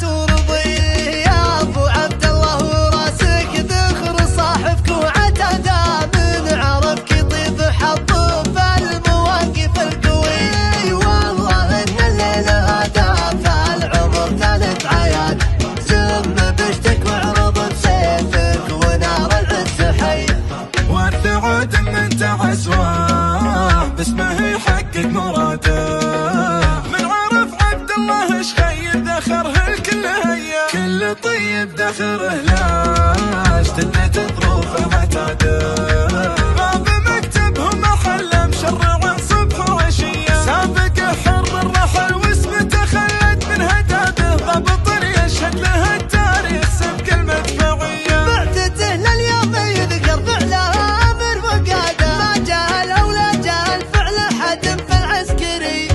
ترضي يا ابو عبد الله، وراسك ذخر صاحبك وعتاده، من عرفك يطيب حظه في المواقف القوي. والله ان الليل هذا في العمر ثالث عياد، زم بشتك واعرض بسيفك ونار العز حي. والثعود من تعسواه باسمه يحقق مراده، من عرف عبد الله ايش خير ذخره الكل هيا، كل طيب ذخره لا اشتدت ظروفه معتاده. باب مكتبهم محله مشرع صبح وعشيه، سابق حر الرحل واسمته خلد من هداده، ضبط يشهد له التاريخ سبق المدفعيه. بعثته لليوم يذكر فعله امر وقاده، ما جهل او لا جهل فعل حد في العسكري.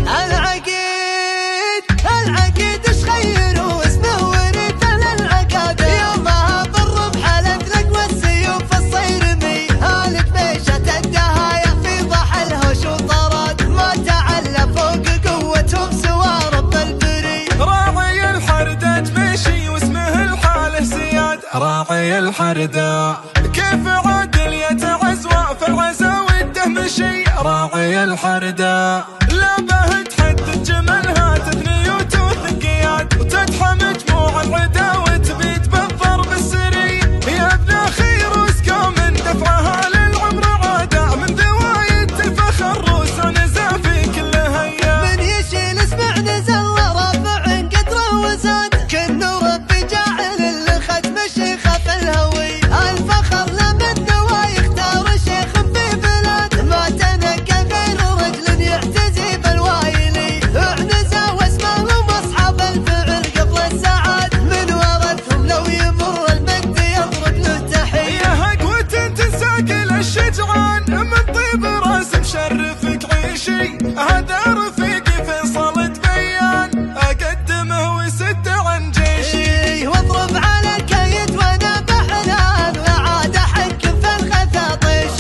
العقيد ايش خير واسمه ورث للعقاده، يومها بالربح الاثلق والسيوف الصيرمي، هالك بيشة الدهايا في ضح الهش وطراد، ما تعلى فوق قوتهم سوى رب البري. راعي الحردة تمشي واسمه الحاله زياد، راعي الحردة كيف عادل يتعزوى في العزا والدهمشي. راعي الحردة لا به تحدد جملها، تثني وتوثق قياد، وتدحى مجموع العدا وتبيد بالضرب السري. يا ابن خير وسكو من دفعها للعمر عاده، من ذوايد الفخر روس نزا في كل هيا. من يشيل اسمع نزل رافع قدره وزاد، كنه ربي جاعل لختم الشيخ في الهوي. الفخر لمن نوى يختار شيخ في بلاد، ما تنقى غير رجل يعتزي بالوايلي. اعنزا واسمهم اصحاب الفعل قبل السعاد، من ورثهم لو يمر المد يضرب له تحيه. يا قوة تنسى كل الشجعان، من طيب راس مشرفك عيشي، هذا رفيقي فيصل تبيان، اقدمه ويسد عن جيشي. واضرب على الكيد وانا بحلال، وعاد حق في الخفاطيش،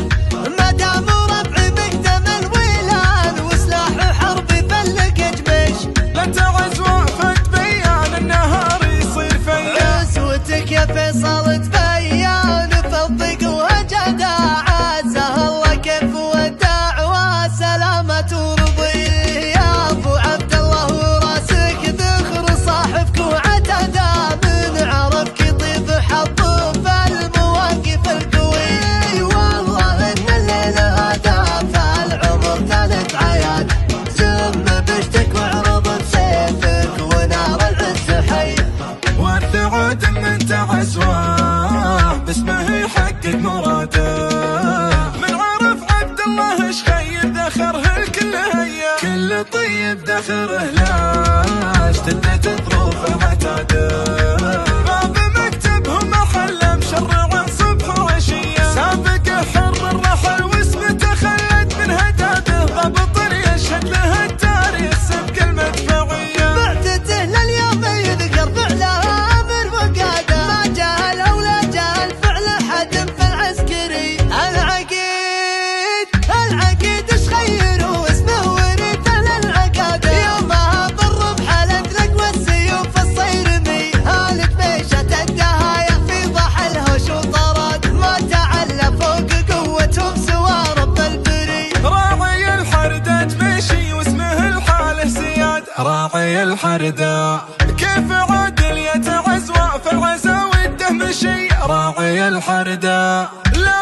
ما دام ربعي مقدم الويلان، وسلاح حربي فلق جميش. لا تعز وقفة بيان النهار يصير فيا، اسوتك يا فيصل تبين في الضيق وجدا، عزه الله كيف وداع وسلامة ترضي يا ابو عبد الله، وراسك ذخر صاحبك وعتاده، من عرفك يطيب حظه في المواقف القوي. والله ان الليل هذا في العمر ثالث عياد، زم بشتك واعرض بسيفك ونار العز حي. والثعود من تعسواه باسمه يحقق مراده، من عرف عبد الله ايش خير ذخره الكل هيا، كل طيب ذخره لا اشتدت ظروفه معتاده. باب مكتبهم محله مشرع صبح وعشيه، سابق حر الرحل واسمته خلد من هداده، ضبط يشهد له التاريخ سبق المدفعيه. بعثته لليوم يذكر فعله امر وقاده، ما جهل او لا جهل فعل حد في العسكري. العقيد ايش خير واسمه ورث للعقاده، يومها بالربح الاثلق والسيوف الصيرمي، هالك بيشة الدهايا في ضح الهش وطراد، ما تعلى فوق قوتهم سوى رب البري. راعي الحردة تمشي واسمه الحاله زياد، راعي الحردة كيف عادل يتعزوى في العزا والدهمشي. راعي الحردة لا